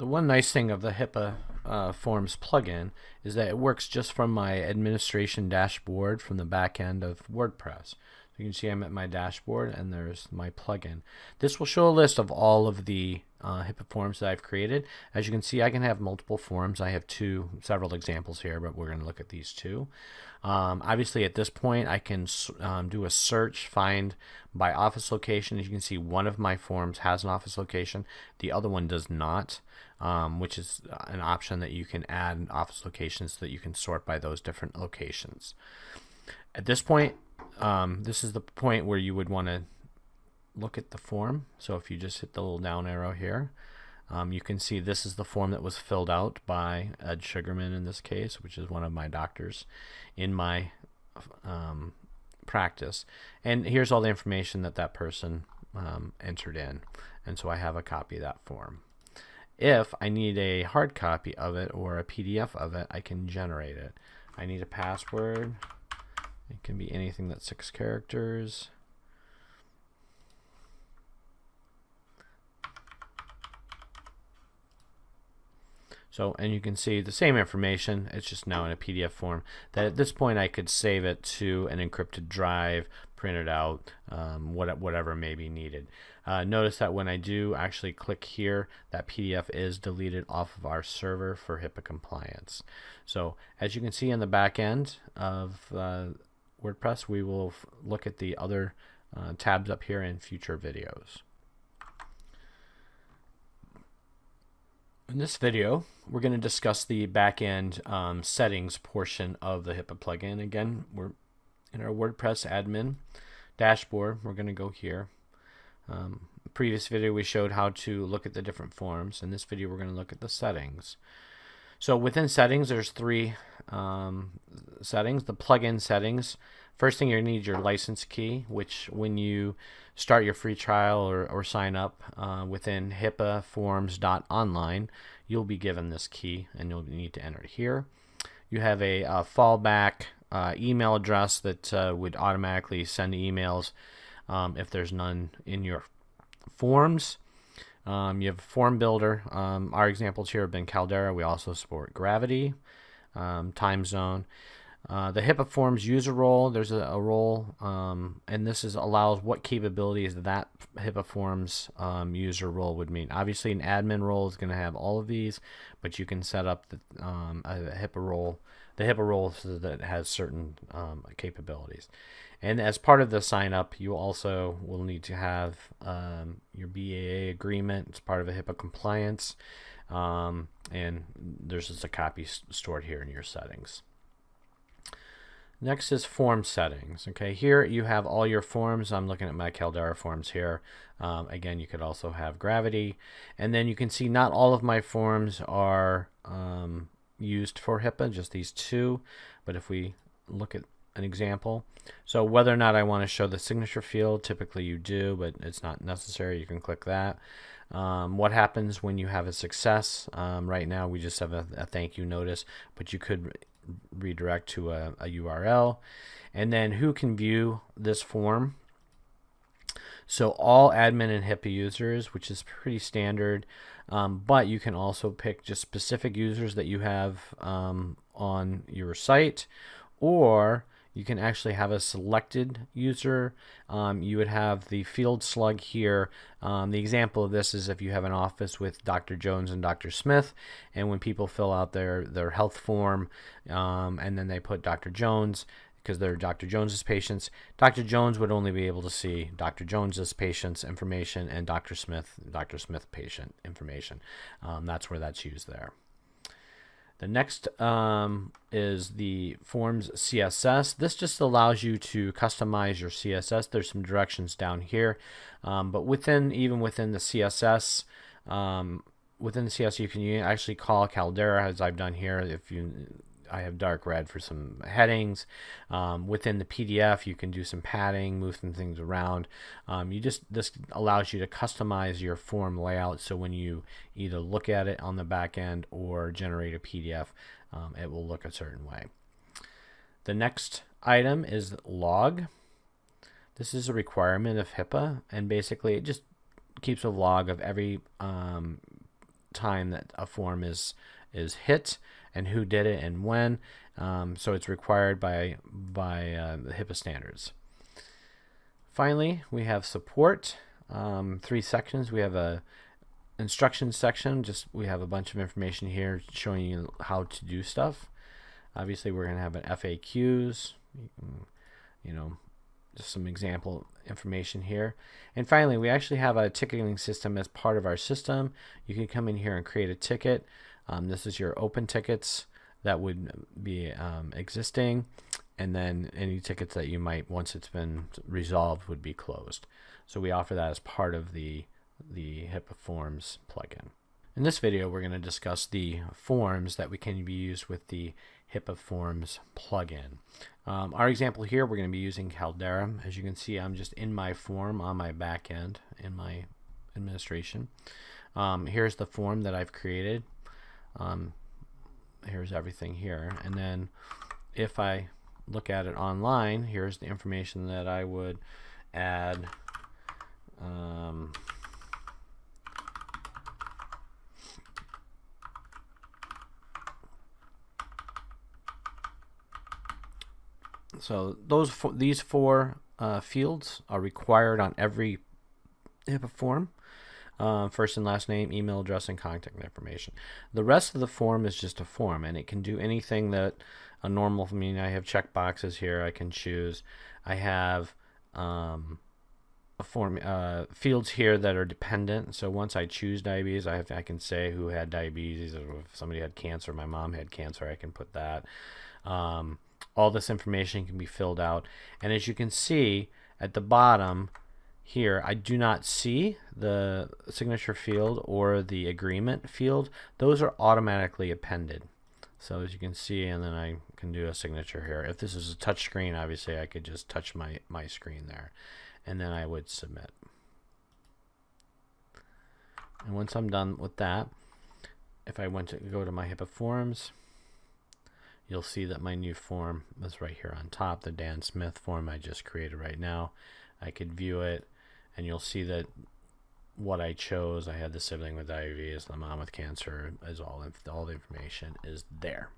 The one nice thing of the HIPAA Forms plugin is that it works just from my administration dashboard from the back end of WordPress. So you can see I'm at my dashboard and there's my plugin. This will show a list of all of the HIPAA forms that I've created. As you can see, I can have multiple forms. I have several examples here, but we're going to look at these two. Obviously, at this point, I can do a search, find by office location. As you can see, one of my forms has an office location. The other one does not, which is an option that you can add office locations so that you can sort by those different locations. At this point, this is the point where you would want to look at the form. So if you just hit the little down arrow here, you can see this is the form that was filled out by Ed Sugarman in this case, which is one of my doctors in my practice. And here's all the information that that person entered in. And so I have a copy of that form. If I need a hard copy of it or a PDF of it, I can generate it. I need a password. It can be anything that's 6 characters. So, and you can see the same information, it's just now in a PDF form, that at this point I could save it to an encrypted drive, print it out, whatever may be needed. Notice that when I do actually click here, that PDF is deleted off of our server for HIPAA compliance. So, as you can see in the back end of WordPress, we will look at the other tabs up here in future videos. In this video, we're going to discuss the back-end settings portion of the HIPAA plugin. Again, we're in our WordPress admin dashboard. We're going to go here. Previous video, we showed how to look at the different forms. In this video, we're going to look at the settings. So within settings, there's 3 settings. The plugin settings. First thing, you need your license key, which when you start your free trial or sign up within HIPAAforms.online, you'll be given this key and you'll need to enter it here. You have a fallback email address that would automatically send emails if there's none in your forms. You have a form builder. Our examples here have been Caldera. We also support Gravity, Time Zone. The HIPAA Forms user role, there's a role, and this allows what capabilities that HIPAA Forms user role would mean. Obviously, an admin role is going to have all of these, but you can set up a HIPAA role, the HIPAA role so that it has certain capabilities. And as part of the sign up, you also will need to have your BAA agreement. It's part of a HIPAA compliance, and there's just a copy stored here in your settings. Next is form settings. Okay, here you have all your forms. I'm looking at my Caldera forms here. Again, you could also have Gravity. And then you can see not all of my forms are used for HIPAA, just these 2. But if we look at an example, so whether or not I want to show the signature field, typically you do, but it's not necessary. You can click that. What happens when you have a success? Right now we just have a thank you notice, but you could redirect to a URL. And then who can view this form? So all admin and HIPAA users, which is pretty standard, but you can also pick just specific users that you have on your site, or you can actually have a selected user. You would have the field slug here. The example of this is if you have an office with Dr. Jones and Dr. Smith, and when people fill out their health form and then they put Dr. Jones, because they're Dr. Jones's patients, Dr. Jones would only be able to see Dr. Jones's patient's information and Dr. Smith patient information. That's where that's used there. The next is the Forms CSS. This just allows you to customize your CSS. There's some directions down here, but even within the CSS, you can actually call Caldera, as I've done here. I have dark red for some headings. Within the PDF, you can do some padding, move some things around. This allows you to customize your form layout, so when you either look at it on the back end or generate a PDF, it will look a certain way. The next item is log. This is a requirement of HIPAA, and basically it just keeps a log of every time that a form is hit and who did it and when. So it's required by the HIPAA standards. Finally, we have support. 3 sections. We have a instructions section. We have a bunch of information here showing you how to do stuff. Obviously, we're going to have an FAQs. Just some example information here. And finally, we actually have a ticketing system as part of our system. You can come in here and create a ticket. This is your open tickets that would be existing, and then any tickets that you might, once it's been resolved, would be closed. So we offer that as part of the HIPAA Forms plugin. In this video, we're going to discuss the forms that can be used with the HIPAA Forms plugin. Our example here, we're going to be using Caldera. As you can see, I'm just in my form on my back end in my administration. Here's the form that I've created. Here's everything here. And then if I look at it online, here's the information that I would add. So these 4 fields are required on every HIPAA form. First and last name, email address, and contact information. The rest of the form is just a form, and it can do anything that a normal, I have check boxes here I can choose. I have fields here that are dependent. So once I choose diabetes, I can say who had diabetes, or if somebody had cancer, my mom had cancer, I can put that. All this information can be filled out, and as you can see at the bottom here, I do not see the signature field or the agreement field. Those are automatically appended. So as you can see, and then I can do a signature here. If this is a touch screen, obviously I could just touch my screen there, and then I would submit. And once I'm done with that, if I went to go to my HIPAA forms, you'll see that my new form is right here on top, the Dan Smith form I just created right now. I could view it, and you'll see that what I chose, I had the sibling with diabetes, the mom with cancer, all the information is there.